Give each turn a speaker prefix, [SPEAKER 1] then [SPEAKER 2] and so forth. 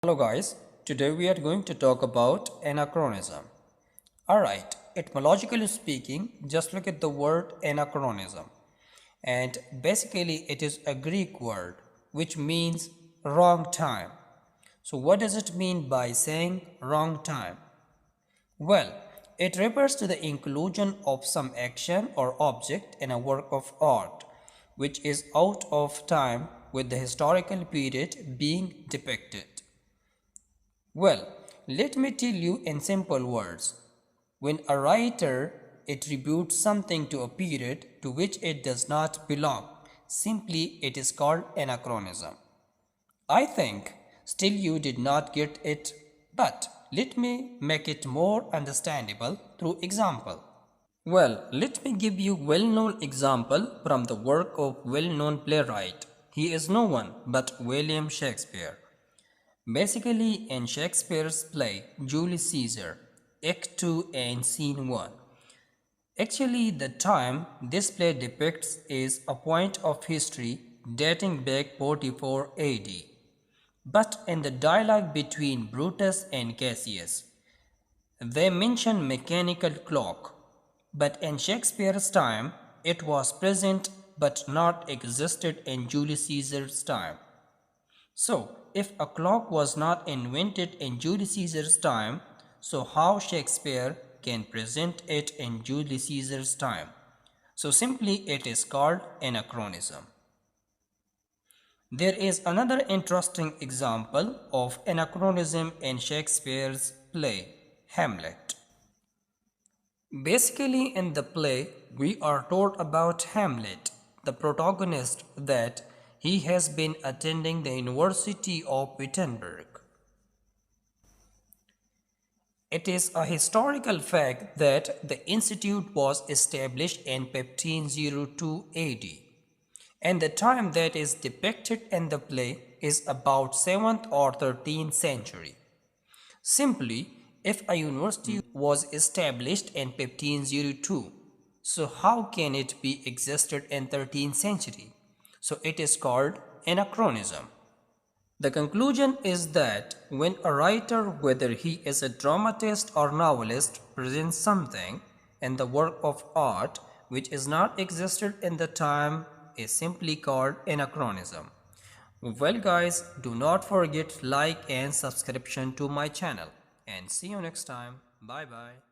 [SPEAKER 1] Hello guys, today we are going to talk about anachronism. Alright, etymologically speaking, just look at the word anachronism. And basically it is a Greek word which means wrong time. So what does it mean by saying wrong time? Well, it refers to the inclusion of some action or object in a work of art which is out of time with the historical period being depicted. Well, let me tell you in simple words. When a writer attributes something to a period to which it does not belong, simply it is called anachronism. I think still you did not get it, but let me make it more understandable through example. Well, let me give you well-known example from the work of well-known playwright. He is no one but William Shakespeare. Basically, in Shakespeare's play Julious Caesar, Act 2 and Scene 1. Actually, the time this play depicts is a point of history dating back 44 AD. But in the dialogue between Brutus and Cassius, they mention mechanical clock. But in Shakespeare's time, it was present but not existed in Julius Caesar's time. So, if a clock was not invented in Julius Caesar's time, so how Shakespeare can present it in Julius Caesar's time? So simply it is called anachronism. There is another interesting example of anachronism in Shakespeare's play, Hamlet. Basically in the play, we are told about Hamlet, the protagonist, that he has been attending the University of Wittenberg. It is a historical fact that the institute was established in 1502 AD, and the time that is depicted in the play is about 7th or 13th century. Simply, if a university was established in 1502, so how can it be existed in 13th century? So it is called anachronism. The conclusion is that when a writer, whether he is a dramatist or novelist, presents something in the work of art which is not existed in the time is simply called anachronism. Well guys, do not forget like and subscription to my channel, and see you next time. Bye bye.